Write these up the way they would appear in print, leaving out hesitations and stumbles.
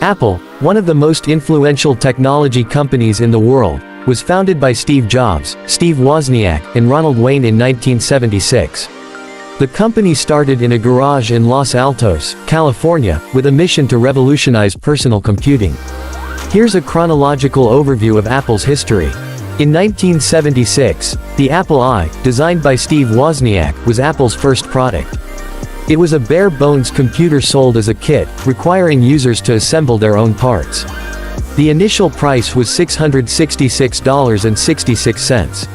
Apple, one of the most influential technology companies in the world, was founded by Steve Jobs, Steve Wozniak, and Ronald Wayne in 1976. The company started in a garage in Los Altos, California, with a mission to revolutionize personal computing. Here's a chronological overview of Apple's history. In 1976, the Apple I, designed by Steve Wozniak, was Apple's first product. It was a bare-bones computer sold as a kit, requiring users to assemble their own parts. The initial price was $666.66.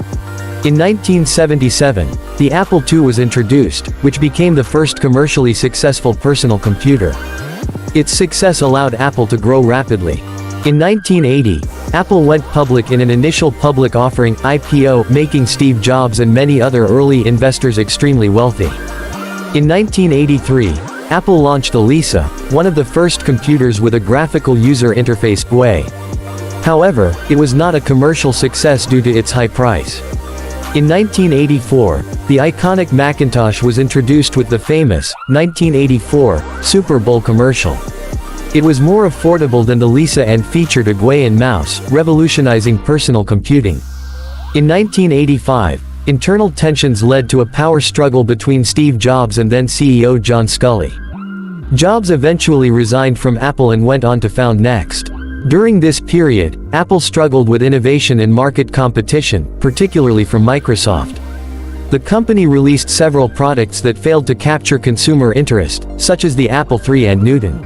In 1977, the Apple II was introduced, which became the first commercially successful personal computer. Its success allowed Apple to grow rapidly. In 1980, Apple went public in an initial public offering (IPO), making Steve Jobs and many other early investors extremely wealthy. In 1983, Apple launched the Lisa, one of the first computers with a graphical user interface GUI. However, it was not a commercial success due to its high price. In 1984, the iconic Macintosh was introduced with the famous 1984 Super Bowl commercial. It was more affordable than the Lisa and featured a GUI and mouse, revolutionizing personal computing. In 1985, internal tensions led to a power struggle between Steve Jobs and then CEO John Sculley. Jobs eventually resigned from Apple and went on to found Next. During this period, Apple struggled with innovation and market competition, particularly from Microsoft. The company released several products that failed to capture consumer interest, such as the Apple III and Newton.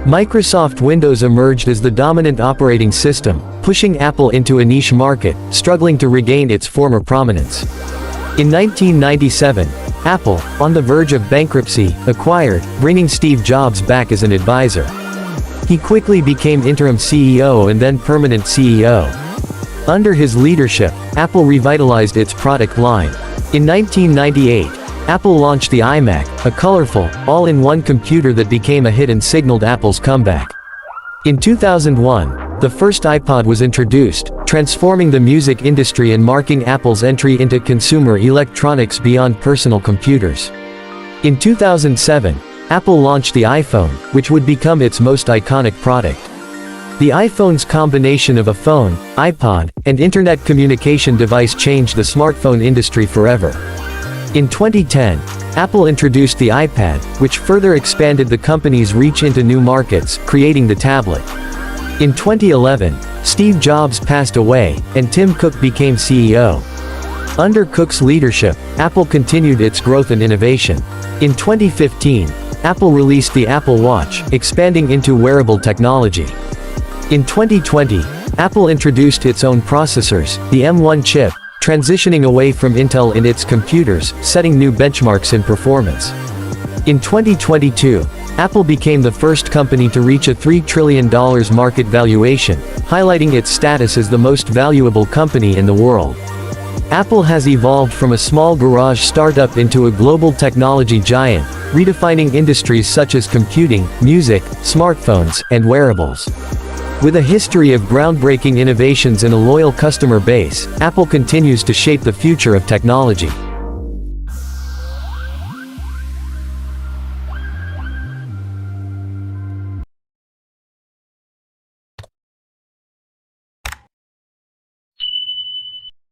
Microsoft Windows emerged as the dominant operating system, pushing Apple into a niche market, struggling to regain its former prominence. In 1997, Apple, on the verge of bankruptcy, acquired, bringing Steve Jobs back as an advisor. He quickly became interim CEO and then permanent CEO. Under his leadership, Apple revitalized its product line. In 1998, Apple launched the iMac, a colorful, all-in-one computer that became a hit and signaled Apple's comeback. In 2001, the first iPod was introduced, transforming the music industry and marking Apple's entry into consumer electronics beyond personal computers. In 2007, Apple launched the iPhone, which would become its most iconic product. The iPhone's combination of a phone, iPod, and internet communication device changed the smartphone industry forever. In 2010, Apple introduced the iPad, which further expanded the company's reach into new markets, creating the tablet. In 2011, Steve Jobs passed away, and Tim Cook became CEO. Under Cook's leadership, Apple continued its growth and innovation. In 2015, Apple released the Apple Watch, expanding into wearable technology. In 2020, Apple introduced its own processors, the M1 chip, transitioning away from Intel in its computers, setting new benchmarks in performance. In 2022, Apple became the first company to reach a $3 trillion market valuation, highlighting its status as the most valuable company in the world. Apple has evolved from a small garage startup into a global technology giant, redefining industries such as computing, music, smartphones, and wearables. With a history of groundbreaking innovations and a loyal customer base, Apple continues to shape the future of technology.